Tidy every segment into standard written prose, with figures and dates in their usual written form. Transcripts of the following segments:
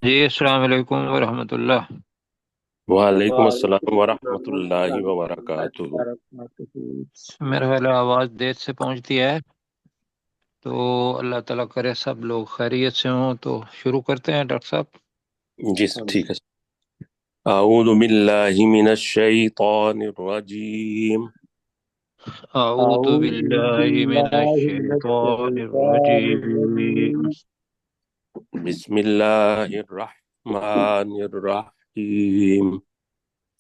جی السلام علیکم ورحمۃ اللہ۔ وعلیکم السلام وعلیکم ورحمۃ السلام اللہ ورحمۃ اللہ وبرکاتہ۔ وبرکاتہ۔ میرا خیال ہے آواز دیر سے پہنچتی ہے، تو اللہ تعالیٰ کرے سب لوگ خیریت سے ہوں۔ تو شروع کرتے ہیں ڈاکٹر صاحب۔ جی ٹھیک ہے۔ اعوذ باللہ من الشیطان الرجیم۔ اعوذ اعوذ باللہ من باللہ من الشیطان الشیطان الرجیم۔ الرجیم۔ بسم اللہ الرحمن الرحیم۔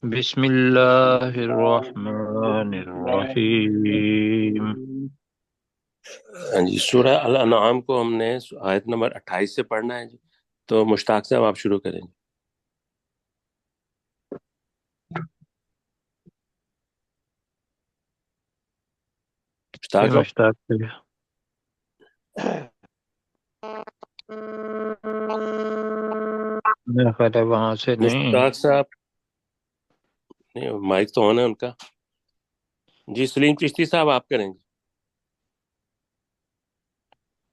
بسم اللہ الرحمن الرحیم۔ ہاں جی، سورہ الانعام کو ہم نے آیت نمبر 28 سے پڑھنا ہے جی، تو مشتاق صاحب آپ شروع کریں گے۔ مشتاق صاحب، مشتاق سے میرا خیال ہے وہاں سے نہیں۔ مشتاق صاحب نہیں، مائک تو ہونا ہے ان کا۔ جی سلیم چشتی صاحب آپ کریں گے۔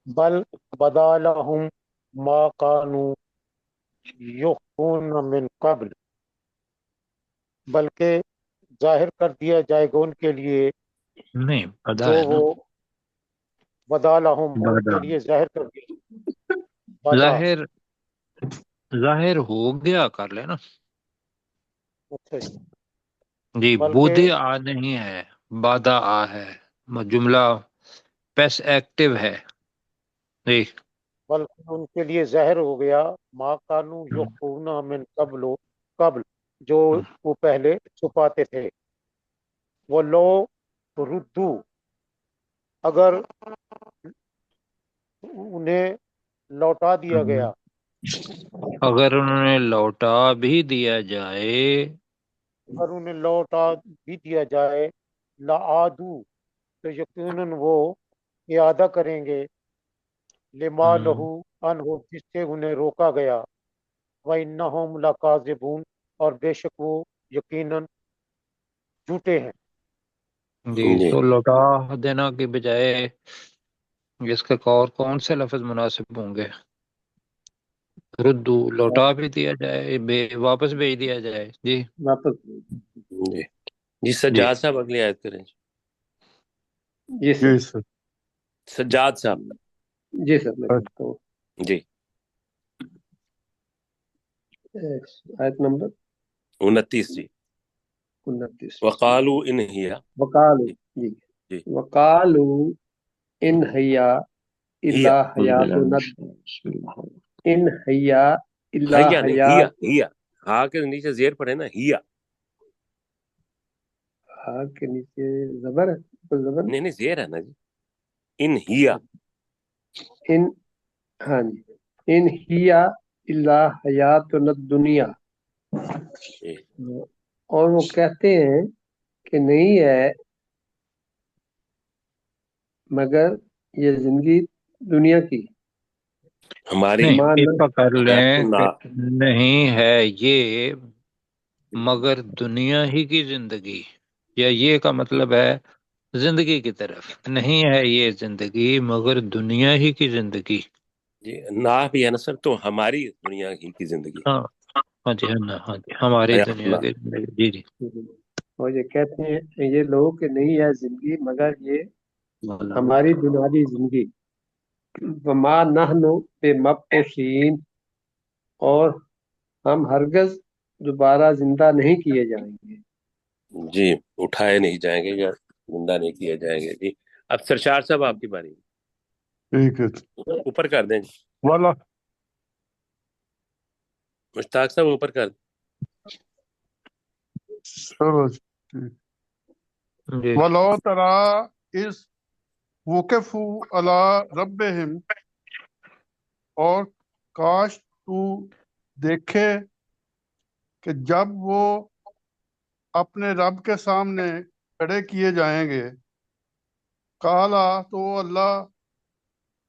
بل بدا لہم ما کانوا یخفون من قبل، بلکہ ظاہر کر دیا جائے گا ان کے لیے نہیں پتا جو ہے نا، وہ بدا لہم ان بدا کے لیے ظاہر کر دیا بدا۔ ظاہر ظاہر ہو گیا کر لینا اچھا جی۔ جی۔ بلکہ بودے آ نہیں ہے، بادہ آ ہے، جملہ پیس ایکٹیو ہے جی۔ بلکہ ان کے لیے ظاہر ہو گیا ما کانوا یخفون من قبل جو وہ پہلے چھپاتے تھے۔ وہ لو ردو، اگر انہیں لوٹا دیا گیا، اگر انہوں نے لوٹا بھی دیا جائے اگر انہیں لوٹا بھی دیا جائے، لعادو، تو یقیناً وہ اعادہ کریں گے، لما لہو عنہ، جس سے انہیں روکا گیا، وَإِنَّهُمْ لَكَاذِبُونَ، اور بے شک وہ یقیناً جھوٹے ہیں۔ جی، جی تو لوٹا دینا کی بجائے اس کے اور کون سے لفظ مناسب ہوں گے؟ ردو، لوٹا بھی دیا جائے، واپس بھیج دیا جائے جی۔ واپس جی جی، جی سجاد صاحب اگلی آیت کریں جی۔ جی سر، جی سر۔ سجاد صاحب جی سر میں پڑھتا ہوں۔ جی، آیت نمبر 29 جی۔ 29۔ وقالو ان ہی، وقالو، جی، جی وقالو ان حیا ہی، الا حیاتنا، ان حیا الا حیا نہیں، ہیا حیات، ہیا، ہا کے نیچے زیر پڑے نا، ہیا ہاں کے نیچے زبر ہے، کوئی زبر نہیں نہیں، زیر ہے نا جی، ان ہیا۔ ان، ہاں جی، ان ہیا الا حیاتنا الدنیا، جی، اور وہ کہتے ہیں کہ نہیں ہے مگر یہ زندگی دنیا کی، ہماری نہیں، مان، اس کا کر لیں حیاتنا، کہ نہیں ہے یہ مگر دنیا ہی کی زندگی، یا یہ کا مطلب ہے زندگی کی طرف نہیں ہے یہ زندگی مگر دنیا ہی کی زندگی۔ جی نا بھی ہے نا سر، تو ہماری دنیا ہی کی زندگی۔ ہاں ہاں جی، ہاں جی، ہماری حیات دنیا اللہ۔ کی زندگی، جی جی۔ اور یہ کہتے ہیں یہ لوگ کہ نہیں ہے زندگی مگر یہ ہماری دنیاوی زندگی، وما نحن بمبعوثین، اور ہم ہرگز دوبارہ زندہ نہیں کیے جائیں گے۔ جی، اٹھائے نہیں جائیں گے یا زندہ نہیں کیے جائیں گے۔ جی اب سرشار صاحب آپ کی باری ہے۔ ٹھیک ہے۔ اوپر کر دیں جی، والا مشتاق صاحب اوپر کر دیں۔ چلو ٹھیک۔ جی ولو ترا اس وقفوا علی ربہم، اور کاش تو دیکھے کہ جب وہ اپنے رب کے سامنے کھڑے کیے جائیں گے، کالا تو اللہ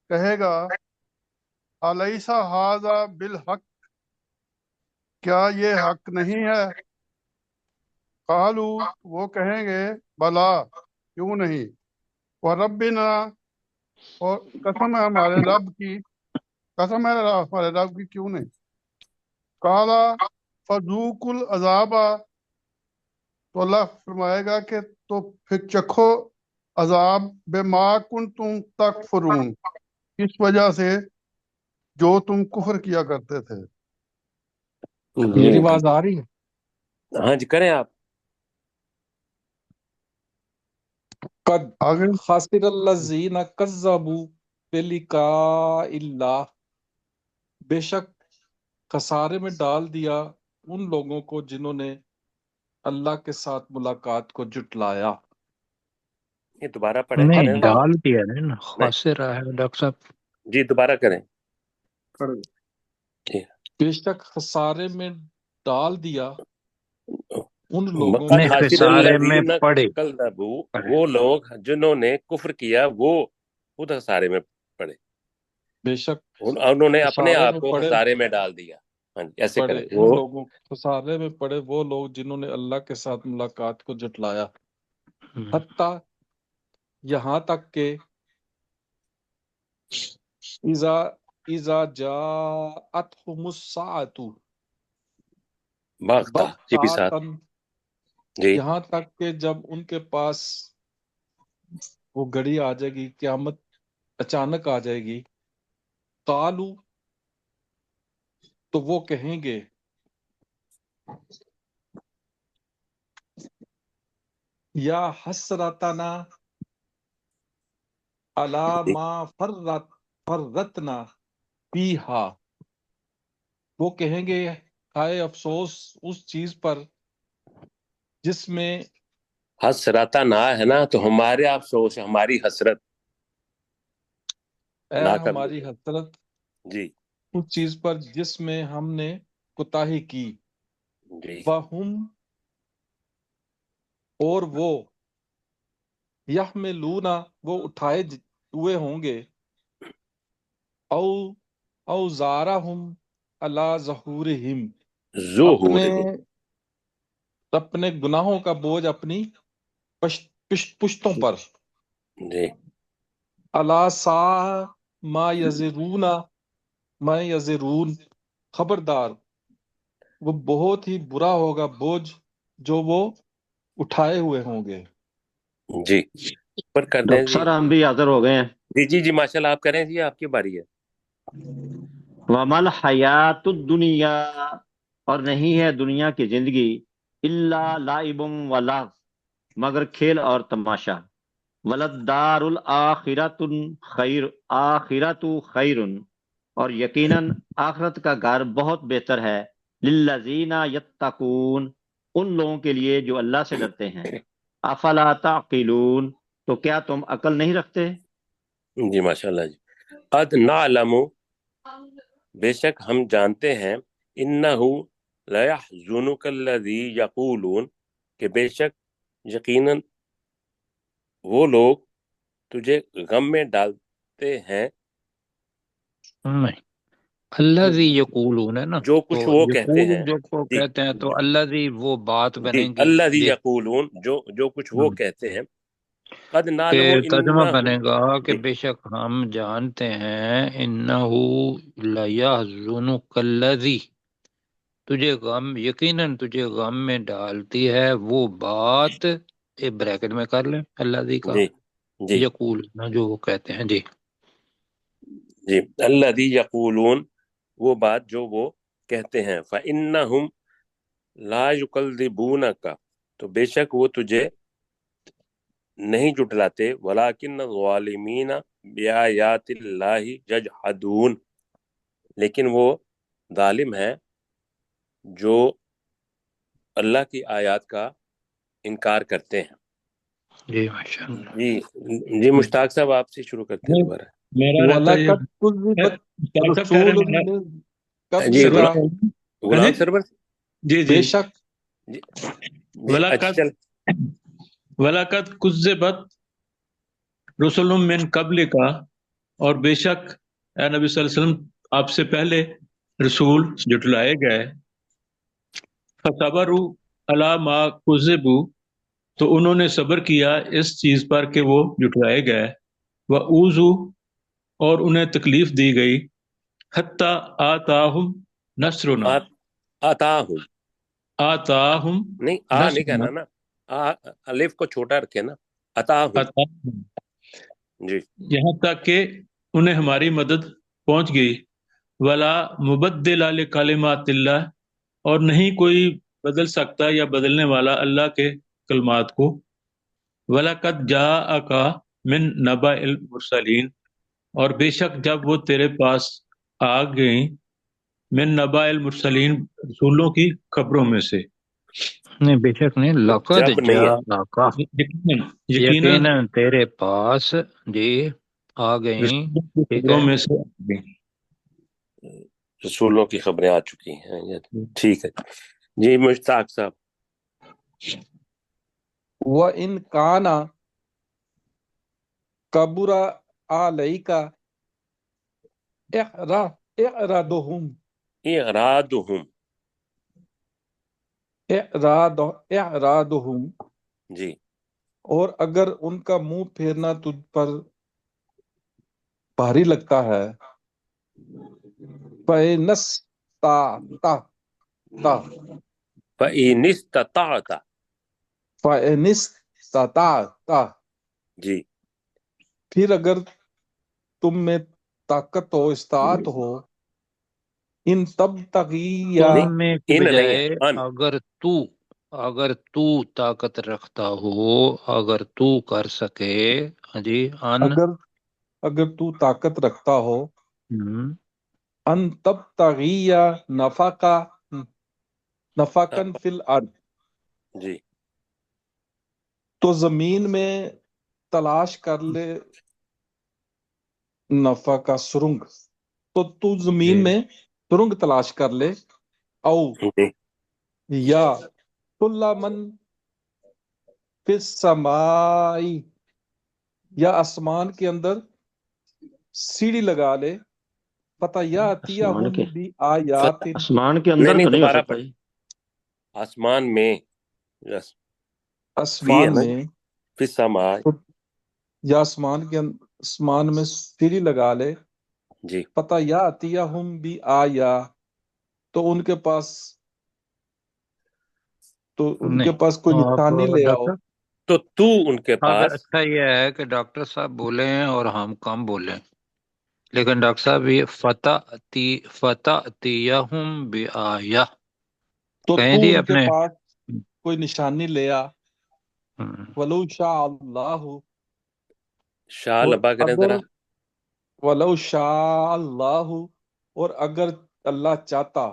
کہے گا الیس ھذا بالحق، کیا یہ حق نہیں ہے؟ قالو، وہ کہیں گے بلا، کیوں نہیں، وربنا، اور قسم ہے ہمارے رب کی، قسم ہے ہمارے رب کی، کیوں نہیں، کالا فذوقوا العذاب، تو اللہ فرمائے گا کہ تو پھر چکھو عذاب، بما کنتم تکفرون، اس وجہ سے جو تم کفر کیا کرتے تھے۔ میری جی آواز آ رہی ہے؟ ہاں جی، کریں آپ۔ قد آگے خسر الذین کذبوا بلقاء اللہ، بے شک خسارے میں ڈال دیا ان لوگوں کو جنہوں نے اللہ کے ساتھ ملاقات کو جٹلایا۔ یہ دوبارہ پڑھیں نہیں، انہیں، حتیٰ، ڈال دیا ہے نا، نہیں خاسرہ ہے ڈاکٹر صاحب۔ جی دوبارہ کریں۔ جی بے شک خسارے میں ڈال دیا ان لوگوں قد نہیں، کو خسر جنہوں نے، خسارے میں الذین پڑے کذبوا، پڑے۔ وہ لوگ جنہوں نے کفر کیا وہ خود خسارے میں پڑے، بے شک انہوں نے اپنے خسارے آپ میں کو پڑے خسارے میں ڈال دیا۔ ہاں جی ایسے پڑے کریں ان وہ۔ لوگوں، خسارے میں پڑے وہ لوگ جنہوں نے اللہ کے ساتھ ملاقات کو جٹلایا، حتیٰ یہاں تک کہ اذا جاءتہم الساعۃ باغتا جی بھی ساتھ، بغتۃ، جی یہاں تک کہ جب ان کے پاس وہ گھڑی آ جائے گی، قیامت اچانک آ جائے گی، قالو، تو وہ کہیں گے یا حسرتنا علی جی ما فرطنا فیہا، وہ کہیں گے ہائے افسوس اس چیز پر جس میں، حسرتا نہ ہے نا، تو ہمارے افسوس ہے، ہماری حسرت اے نہ کر ہماری لیجیے۔ حسرت جی اس چیز پر جس میں ہم نے کوتاہی کی، جی وَهُمْ، اور وہ، یحملون، وہ اٹھائے ہوئے ہوں گے، او اوزارہم علی ظہورہم، اپنے ظہورہم، اپنے گناہوں کا بوجھ اپنی پشتوں پر، جی علی ساء ما یزرون، ما یزرون، خبردار وہ بہت ہی برا ہوگا بوجھ جو وہ اٹھائے ہوئے ہوں گے۔ جی پر کر دیں ڈاکٹر جی۔ صاحب ہم بھی حاضر ہو گئے ہیں۔ جی جی جی ماشاءاللہ، آپ کریں جی، آپ کی باری ہے۔ وَمَا الْحَيَاةُ الدُّنْيَا، اور نہیں ہے دنیا کی زندگی، الا لعب ولہو، مگر کھیل اور تماشا، وَلَلدَّارُ الْآخِرَةُ خیر، آخرت خیر، اور یقیناً آخرت کا گھر بہت بہتر ہے، للذین یتقون، ان لوگوں کے لیے جو اللہ سے ڈرتے ہیں، افلا تعقلون، تو کیا تم عقل نہیں رکھتے؟ جی ماشاءاللہ جی۔ قد نعلم، بے شک ہم جانتے ہیں، انہو لیحزنک الذی یقولون، کہ بے شک یقیناً وہ لوگ تجھے غم میں ڈالتے ہیں، نہیں، الذی یقولون ہے نا، جو تو کچھ وہ کہتے ہیں۔ یقول جو کو جی کہتے ہیں تو الذی وہ بات جی بنے گی، الذی جی، یقولون، جو کچھ وہ کہتے ہیں، قد کہ نعلم ترجمہ انہو، بنے گا کہ جی بے شک ہم جانتے ہیں، انہو لیحزنک الذی، تجھے غم، یقیناً تجھے غم میں ڈالتی ہے وہ بات، ایک بریکٹ میں کر لیں اللہ دی کا، جی جی یقول نہ جو وہ کہتے ہیں، جی جی الذی یقولون، وہ بات جو وہ کہتے ہیں، فإنہم لا یکذبونک، تو بے شک وہ تجھے نہیں جٹلاتے، ولکن الظالمین بآیات اللہ یجحدون، لیکن وہ ظالم ہیں جو اللہ کی آیات کا انکار کرتے ہیں۔ جی ماشاء اللہ۔ جی جی مشتاق صاحب آپ سے شروع کرتے ہیں دوبارہ۔ میرا رہتا ہے وَلَقَدْ كُذِّبَتْ ڈاکٹر صاحب کہہ رہے رُسُولٌ ہیں مِّن جی سرور قَبْلِكَ، غلام سرور، جی بے جی شک جی جی اچھا ولاقت چل ولاقت کذبت رسول من قبل کا، اور بے شک اے نبی صلی اللہ علیہ وسلم آپ سے پہلے رسول جٹلائے گئے، فصبروا علی ما کذبوا، تو انہوں نے صبر کیا اس چیز پر کہ وہ جٹلائے گئے، وَأُوذُوا، اور انہیں تکلیف دی گئی، حتی آتاہم نصرنا، آتاہم، آتاہم نہیں نہیں نصرنا، کہنا نا، الف کو چھوٹا رکھے نا، آتاہم، آتاہم، جی یہاں تک کہ انہیں ہماری مدد پہنچ گئی، ولا مبدل لکلمات اللہ، اور نہیں کوئی بدل سکتا یا بدلنے والا اللہ کے کلمات کو، وَلَقَدْ جَاءَكَ مِن نَبَإِ الْمُرْسَلِينَ، اور بے شک جب وہ تیرے پاس آ گئیں، من نبأ المرسلین، رسولوں کی خبروں میں سے، نہیں بے شک نہیں، لقد جب نہیں ہے، جاءک، یقیناً یقیناً یقیناً تیرے پاس، جی آ گئیں، رسولوں کی ٹھیک خبروں ہے، میں سے آ گئیں۔ رسولوں کی خبریں آ چکی ہیں، ٹھیک ہے جی مشتاق صاحب۔ وَإِن كَانَ كَبُرَ عَلَيْكَ إِعْرَاضُهُمْ إِعْرَاضُهُمْ، جی اور اگر ان کا منہ پھیرنا تجھ پر بھاری لگتا ہے، فَإِنِ فَإِنِ اسْتَطَعْتَ، اسْتَطَعْتَ، جی پھر اگر تم میں طاقت ہو، استطاعت ہو، ان تب تغیہ، نہیں، تم میں کی ان نہیں ہے، بجائے ان، اگر تو طاقت رکھتا ہو، اگر تو کر سکے، ہاں جی، اگر تو طاقت رکھتا ہو، ہم، ان تب تغیہ نفقن فی الارض، جی تو زمین میں تلاش کر لے نفع کا سرنگ، تو زمین جی میں سرنگ تلاش کر لے، او جی یا سلمن فی السمائی، یا آسمان کے اندر سیڑھی لگا لے، آسمان فتیاتیہم کے بھی آیات، آسمان کے نہیں اندر نہیں تو نہیں ہو دوبارہ سکتا پڑھ، جی۔ آسمان میں، یس، فی ہے آسمان نا، میں، فی السماء، یا آسمان میں سیڑھی لگا لے، جی فتیاتیہم بھی آیا، تو ان کے پاس نہیں، کوئی آپ نشانی لے آؤ۔ ڈاکٹر، تو ان کے اگر پاس، اچھا یہ ہے کہ ڈاکٹر صاحب بولیں اور ہم کم بولیں، لیکن ڈاکٹر صاحب یہ فتأتیہم بآیہ تو کہیں جی ان کے اپنے، پاس کوئی نشانی لے آ، ہم، ولو شاء اللہ، شاہ اور لبا کریں اگر ذرا، ولو شاء اللہ، اور اگر اللہ چاہتا،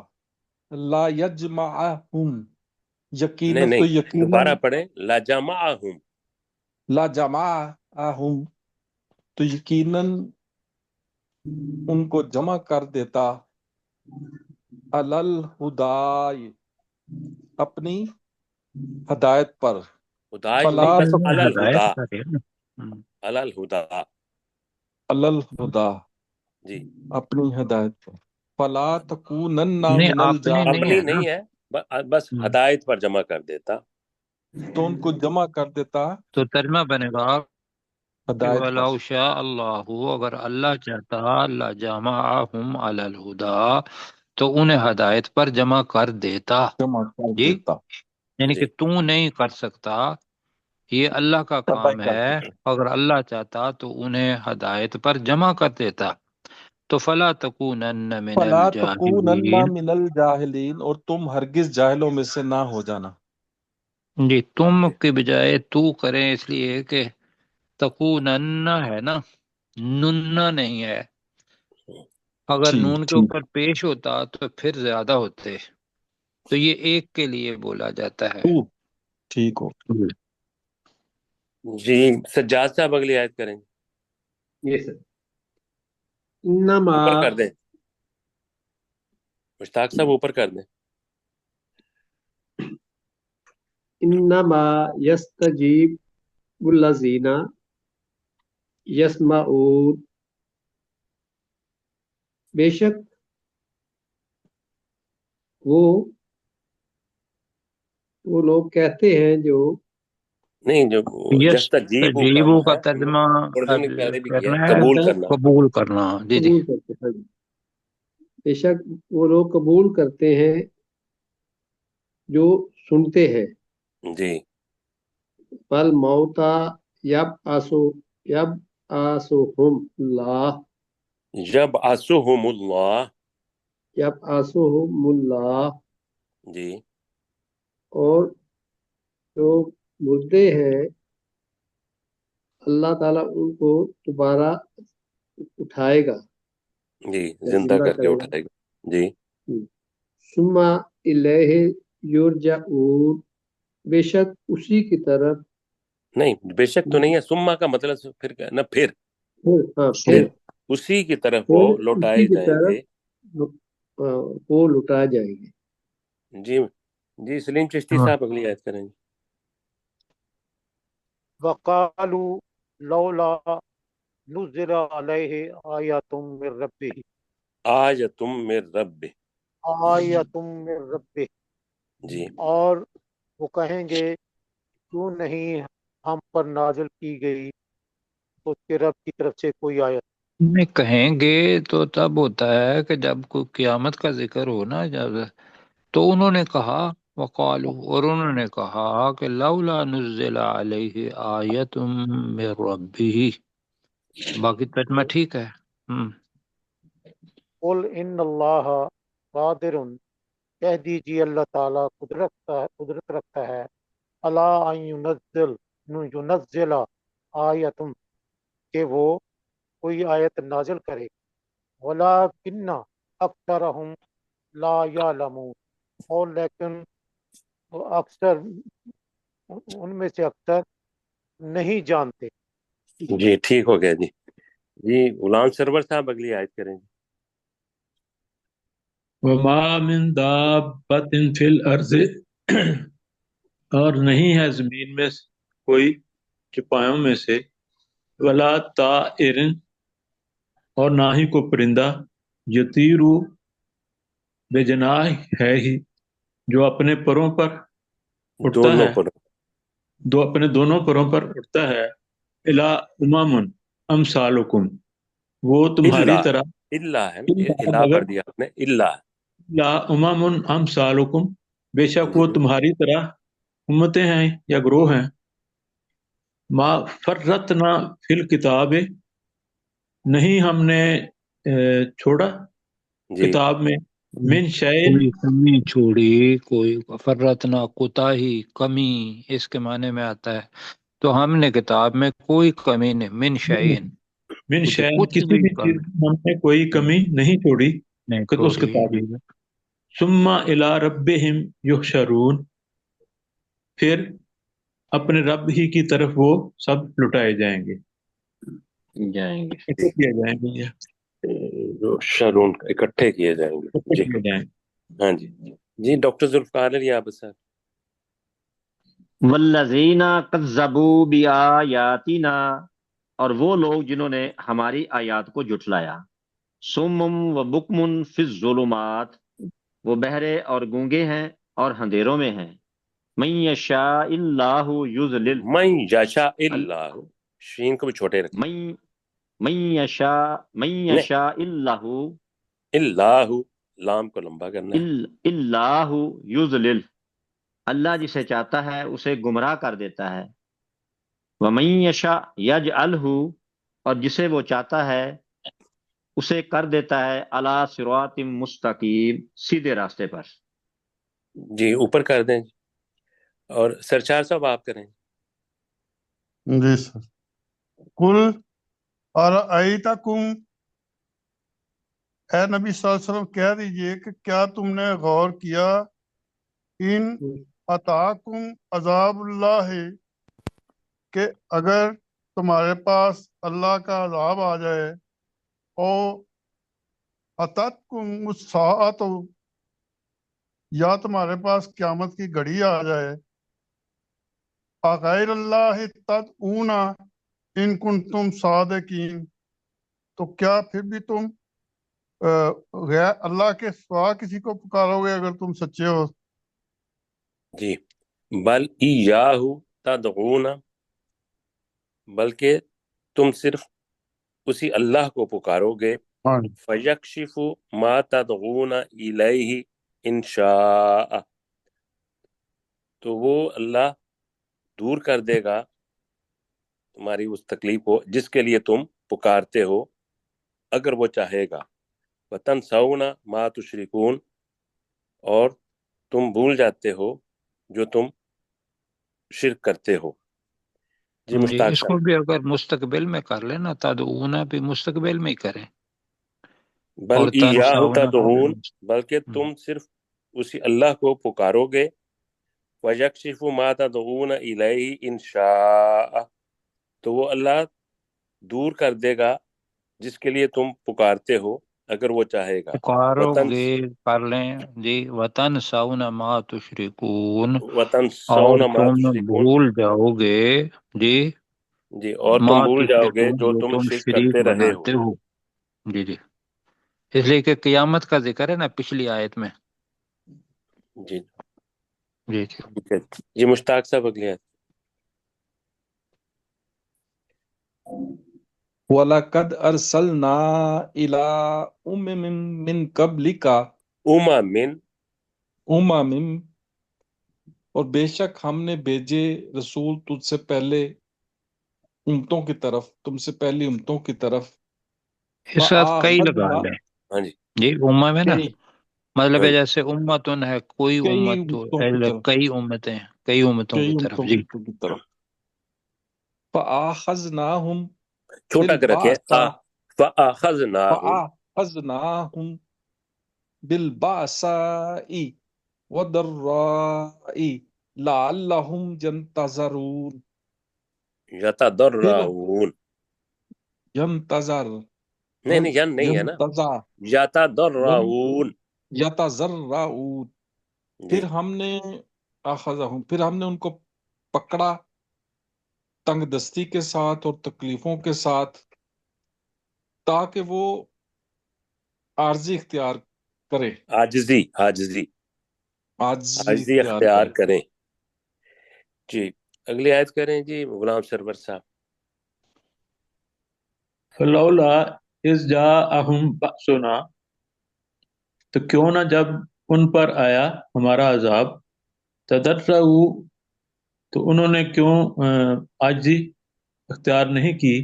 لا یجمعہم، نہیں یقیناً تو نہیں یقیناً، دوبارہ پڑھیں، لجمعہم، لا جمعہم، تو یقیناً ان کو جمع کر دیتا، الہدائے، اپنی ہدایت پر، ہدایت فلا نہیں بس میں علی ہدایت الہدا، کرے نا، ہم، علی الہدا، الہدا، جی اپنی ہدایت پر، فلا تکونن نہیں من اپنی نہیں اپنی ہے الجاہلین، نا، نہیں ہے، بس ہم، ہدایت پر جمع کر دیتا، تو ان کو جمع کر دیتا تو ترجمہ بنے گا کہ ہدایت پر۔ وَلَوْ شَاءَ اللَّهُ، اگر اللہ چاہتا، لَجَمَعَهُمْ عَلَى الْهُدَى، تو انہیں ہدایت پر جمع کر دیتا. جمع کر جی دیتا. یعنی کہ جی تو نہیں کر سکتا، یہ اللہ کا اللہ ہی کام کر ہے. دیتا. اگر اللہ چاہتا تو انہیں ہدایت پر جمع کر دیتا. تو فلا تکونن من فلا تکونن الجاہلین. من الجاہلین، اور تم ہرگز جاہلوں میں سے نہ ہو جانا. جی تم کے بجائے تو کریں، اس لیے کہ تکونن ہے نا، نننا نہیں ہے. اگر ٹھیک نون کے ٹھیک. اوپر پیش ہوتا تو پھر زیادہ ہوتے. تو یہ ایک کے لیے بولا جاتا ہے. تو ٹھیک ہو. جی سجاد صاحب اگلی آیت کریں گے. یہ سر انما اوپر کر دیں، مشتاق صاحب اوپر کر دیں. انما یستجیب الذین یسمعون، بے شک وہ لوگ کہتے ہیں جو نہیں، جو یس یستجیبو کا تجیبو کا ہے ترجمہ اردو نے پیارے بھی کیا کرنا ہے، ہے قبول کرتا ہے، کرنا. قبول کرنا. جی جی. قبول کرتے ہیں. بے شک وہ لوگ قبول کرتے ہیں جو سنتے ہیں. جی بل موتا یب آسوہم اللہ، جب آسوہم اللہ. یب آسوہم اللہ، جی اور جو مردے ہیں اللہ تعالیٰ ان کو دوبارہ اٹھائے گا جی یا زندہ زندہ کر کے کرے گا. اٹھائے گا. جی ثم الیہ یرجعون، بے شک اسی کی طرف، نہیں، بے شک تو نہیں ہے، سما کا مطلب پھر نہ پھر پھر اسی کی طرف وہ اسی لوٹائے کی جائیں طرف گے. وہ لٹا جائیں گے. جی جی سلیم چشتی ہاں. صاحب اگلی آیت کریں گے. وقالوا لولا نزل علیہ آیات من ربہ، آج تم میں رب. آیات من ربہ، جی اور وہ کہیں گے کیوں نہیں ہم پر نازل کی گئی تو اس کے رب کی طرف سے کوئی آیت. میں کہیں گے تو تب ہوتا ہے کہ جب کوئی قیامت کا ذکر ہو نا، جب تو انہوں نے کہا وقالو، اور انہوں نے کہا کہ لولا نزل علیہ آیت من ربہ. باقی ترجمہ ٹھیک ہے. قل ان اللہ قادر، کہہ دیجیے اللہ تعالیٰ قدرت رکھتا ہے، اللہ ان ینزل آیتم، کہ وہ کوئی آیت نازل کرے، ولیکن اکثرہم لا یعلمون، اور لیکن اکثر ان میں سے اکثر نہیں جانتے. جی ٹھیک ہو گیا. جی جی غلام سرور صاحب اگلی آیت کریں گے. وما من دابت فی الارض، اور نہیں ہے زمین میں کوئی چپایوں میں سے، ولا طائر، اور نہ ہی کو پرندہ، یطیرو بے جناح ہے ہی، جو اپنے پروں پر اٹھتا دونوں ہے، پر. اپنے دونوں پروں پر اٹھتا ہے. الا امم امثالکم، وہ تمہاری اللہ طرح، اللہ ہے نا، الہ مگر پڑھ دیا آپ نے، اللہ. لا امم امثالکم، بے شک جی وہ تمہاری طرح امتیں ہیں یا گروہ ہیں. ما فرتنا فی الکتاب، نہیں ہم نے چھوڑا جی کتاب میں، من شیء، کوئی کمی چھوڑی، کوئی فرتنا کوتاہی کمی، اس کے معنی میں آتا ہے. تو ہم نے کتاب میں کوئی کمی نہیں، من شعین، من کچھ شیء، کچھ کسی بھی بھی چیز کمی میں ہم نے کوئی کمی نہیں چھوڑی نہیں اس چھوڑی. کتاب جی میں. ثم الی ربہم یحشرون، پھر اپنے رب ہی کی طرف وہ سب لٹائے جائیں گے، جائیں گے. اکٹھے کیے جائیں گے، یہ جو شرون اکٹھے کیے جائیں گے. اکٹھے جی کیے جائیں گے. ہاں جی. جی ڈاکٹر ذوالفقار علی آپ سر. والذین کذبوا بآیاتنا، اور وہ لوگ جنہوں نے ہماری آیات کو جھٹلایا. سمم و بکمن فی الظلمات، وہ بہرے اور گونگے ہیں اور اندھیروں میں ہیں. من یشاء اللہ یضلل، من یشاء اللہ، شین کو بھی چھوٹے رکھیں. من یشاء نہیں، اللہ اللہ لام کو لمبا کرنا ہے. اللہ یضلل، اللہ جسے چاہتا ہے اسے گمراہ کر دیتا ہے. ومن یشاء یجعلہ، اور جسے وہ چاہتا ہے اسے کر دیتا ہے علی صراط مستقیم، سیدھے راستے پر. جی اوپر کر دیں. اور سرچار صاحب آپ کریں. جی سر. کل ارأیتکم، اے نبی صلی اللہ علیہ وسلم کہہ دیجئے کہ کیا تم نے غور کیا، ان اتاکم عذاب اللہ، کہ اگر تمہارے پاس اللہ کا عذاب آ جائے، او اتتکم الساعۃ، یا تمہارے پاس قیامت کی گھڑی آ جائے، غیر اللہ تدعون ان کنتم صادقین، تو کیا پھر بھی تم غیر اللہ کے سوا کسی کو پکارو گے اگر تم سچے ہو؟ جی بل ایاہ تدعون، بلکہ تم صرف اسی اللہ کو پکارو گے. ہاں فیکشف ما تدعون الیہ ان شاء، تو وہ اللہ دور کر دے گا تمہاری اس تکلیف کو جس کے لیے تم پکارتے ہو اگر وہ چاہے گا. وتنسون ما تشرکون، اور تم بھول جاتے ہو جو تم شرک کرتے ہو. جی جی مشتاق اس صاحب. کو بھی اگر مستقبل میں کر لینا تدعونا بھی مستقبل میں ہی کریں، بل اور ایاہ تنسونا کو بھی تدعون، بلکہ تم صرف اسی اللہ کو پکارو گے. وَيَكْشِفُ مَا تَدْعُونَ إِلَيْهِ إِن شَاءَ، تو وہ اللہ دور کر دے گا جس کے لیے تم پکارتے ہو اگر وہ چاہے گا. پکارو وطن گے کر لیں جی. وطن سونا ما تشرکون، وطن اور سونا ما تم تشرکون، بھول جاؤ گے جی جی اور ما تم بھول جاؤ گے تشرکون جو جو تم تم شرک شریک کرتے رہے ہو. بناتے ہو. جی جی اس لیے کہ قیامت کا ذکر ہے نا پچھلی آیت میں. جی جی جی ٹھیک ہے. جی مشتاق صاحب اگلی آیت. وَلَقَدْ أَرْسَلْنَا إِلَىٰ أُمَمٍ مِّن قَبْلِكَ من أُمَمٍ، اور بے شک ہم نے بھیجے رسول تجھ سے پہلے امتوں کی طرف، تم سے پہلی امتوں کی طرف. اس ساتھ کئی لگا فَآخَذْنَا، لیں ہاں جی. جی. امم ہے نا، کئی مطلب ہاں ہے جی. جیسے امتن ہے کوئی کئی امت تو امتوں کی طرف، کئی امتیں کئی امتوں کی کئی طرف. امتوں جی کی طرف. فَآخَذْنَاهُمْ چھوٹا کر رکھے بِالْبَأْسَاءِ، فَأَخَذْنَاهُمْ، فَآخَذْنَاهُمْ بِالْبَأْسَاءِ وَالضَّرَّاءِ لَعَلَّهُمْ يَنتَظِرُونَ. پھر یتضرعون، ینتظر، نہیں نہیں ین نہیں ہے نا، ینتظا، یتضرعون. یتضرعون. جی پھر ہم نے اخذہم، پھر ہم نے ان کو پکڑا تنگ دستی کے ساتھ اور تکلیفوں کے ساتھ، تاکہ وہ عارضی اختیار کرے، عاجزی عاجزی عاجزی عاجزی اختیار اختیار کرے. کریں. جی اگلی آیت کریں جی غلام سرور صاحب. فلولا اذ جاءہم بأسنا، تو کیوں نہ جب ان پر آیا ہمارا عذاب، تضرعوا، تو انہوں نے کیوں عاجزی اختیار نہیں کی.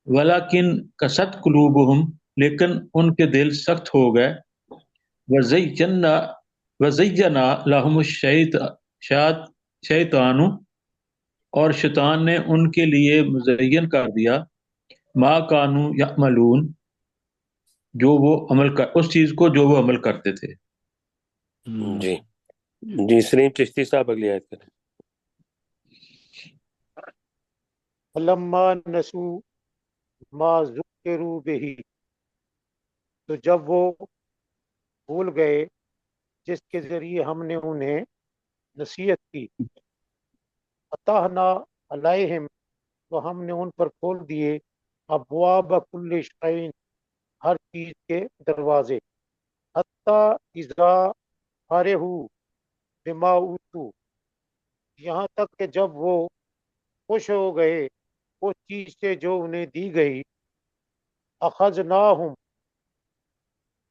ولیکن قست قلوبہم، لیکن ان کے دل سخت ہو گئے. وزینا لہم الشیطان، اور شیطان نے ان کے لیے مزین کر دیا ما کانوا یعملون، جو وہ عمل کر اس چیز کو جو وہ عمل کرتے تھے. جی جی سلیم چشتی صاحب اگلی آیت کریں. فلما نسوا ما ذکروا به، تو جب وہ بھول گئے جس کے ذریعے ہم نے انہیں نصیحت کی، فتحنا علیہم، تو ہم نے ان پر کھول دیے ابواب کل شیء، ہر چیز کے دروازے، حتی اذا فرحوا بما اوتوا، یہاں تک کہ جب وہ خوش ہو گئے اس چیز سے جو انہیں دی گئی، اخذناہم،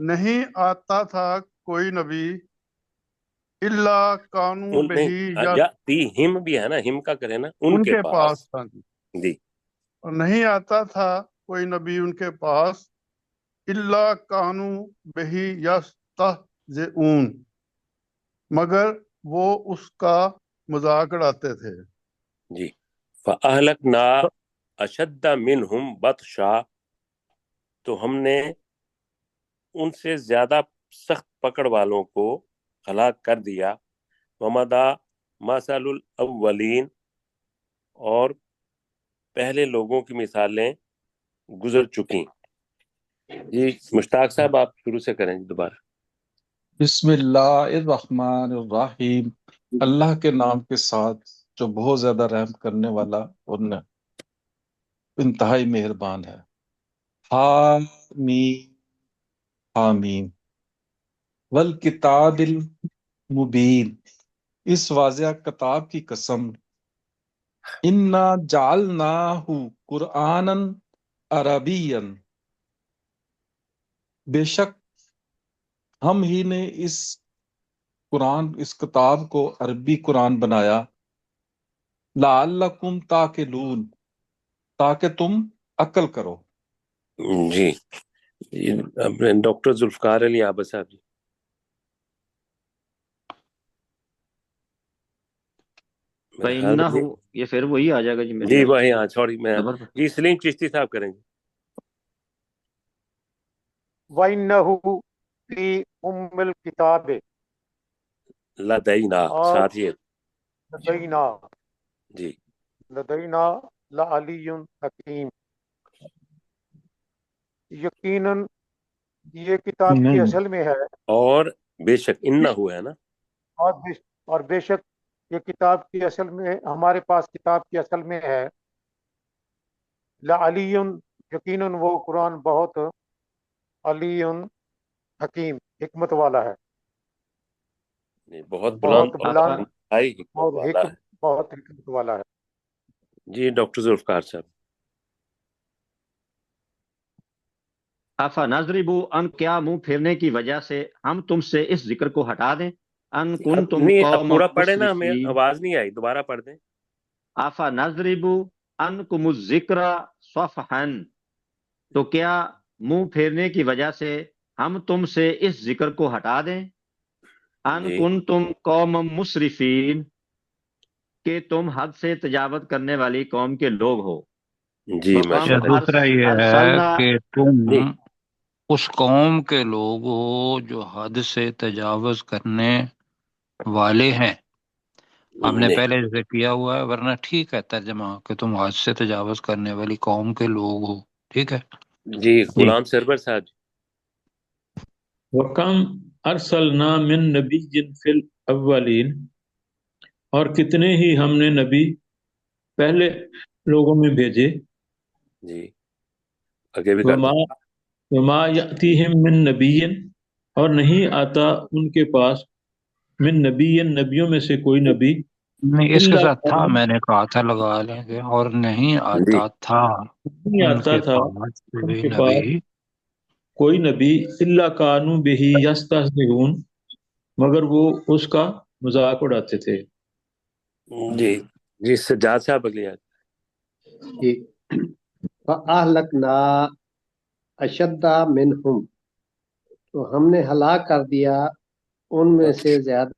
نہیں آتا تھا کوئی نبی الا کانو ان بہی نہیں یا یا تی ہم بھی ہے نا، ہم کا کرے نا، ان ان کے کے پاس. پاس تھا جی، جی اور نہیں آتا تھا کوئی نبی ان کے پاس الا کانو بہی یستہزئون، مگر وہ اس کا مذاق اڑاتے تھے. جی. فَأَهْلَكْنَا أَشَدَّ مِنْهُمْ بَطْشًا، تو ہم نے ان سے زیادہ سخت پکڑ والوں کو ہلاک کر دیا. وَمَضَى مَثَلُ الْأَوَّلِينَ، اور پہلے لوگوں کی مثالیں گزر چکی. جی مشتاق صاحب آپ شروع سے کریں دوبارہ. بسم اللہ الرحمن الرحیم، اللہ کے نام کے ساتھ جو بہت زیادہ رحم کرنے والا اور انتہائی مہربان ہے. حامیم حامیم والکتاب المبین، اس واضح کتاب کی قسم. انا جعلناہ قرآنا عربیا، بے شک ہم ہی نے اس کتاب کو عربی قرآن بنایا. لعلکم تاکلون، تاکہ تم عقل کرو. جی اپنے ڈاکٹر ذوالفقار علی عابد صاحب جی. میرے خیال میں فَإِنَّهُ، یہ پھر وہی آ جائے گا جی میرے جی خیال وہی، ہاں سوری میں. زبر. جی سلیم چشتی صاحب کریں گے. وَإِنَّهُ فِي أُمِّ الْكِتَابِ، لدینا اور ساتھ ہی ہے. لدینا جی لدینا لعلی حکیم، یقیناً یہ کتاب کی نہیں، اصل میں ہے، اور بے شک انہو ہے نا. اور بے شک یہ کتاب کی اصل میں ہمارے پاس کتاب کی اصل میں ہے. لعلی، یقیناً وہ قرآن بہت علی حکیم، حکمت والا ہے، جی، بہت بلند بہت اور آفا بلند انتہائی حکمت اور والا ہے. بہت حکمت والا ہے. جی ڈاکٹر ذوالفقار صاحب. آفا نظربو ان، کیا منہ پھیرنے کی وجہ سے ہم تم سے اس ذکر کو ہٹا دیں. ان کن اب تم نہیں، اب قوم پورا پڑھے نا، ہمیں مسرفین. آواز نہیں آئی، دوبارہ پڑھ دیں. آفا نظربو ان کم الذکر صفحن، تو کیا منہ پھیرنے کی وجہ سے ہم تم سے اس ذکر کو ہٹا دیں. ان جی کن تم قوم مسرفین، کہ تم حد سے تجاوز کرنے والی قوم کے لوگ ہو. جی وکم ماشاء یا اللہ. دوسرا یہ ہے ارسلنا، کہ تم جی اس قوم کے لوگ ہو جو حد سے تجاوز کرنے والے ہیں. آپ نے جی پہلے جیسے کیا ہوا ہے، ورنہ ٹھیک ہے ترجمہ کہ تم حد سے تجاوز کرنے والی قوم کے لوگ ہو. ٹھیک ہے جی جی. غلام سرور صاحب. وَكَمْ أَرْسَلْنَا مِن نَبِيٍّ فِي الْأَوَّلِينَ، اور کتنے ہی ہم نے نبی پہلے لوگوں میں بھیجے. جی آگے بھی کر دیں. وما وما یأتیہم من نبی، اور نہیں آتا ان کے پاس من نبی، نبیوں میں سے کوئی نبی، نہیں، اس کے الا ساتھ تھا، میں نے کہا تھا لگا لیں گے، اور نہیں جی آتا تھا نہیں ان آتا کے تھا پاس ان کوئی کے نبی. پاس کوئی نبی الا کانوا بہ یستہزئون، مگر وہ اس کا مذاق اڑاتے تھے. جی جی سجاد صاحب اگلی آیت. جی. فَأَهْلَكْنَا أَشَدَّ مِنْهُمْ، تو ہم نے ہلاک کر دیا ان میں سے زیادہ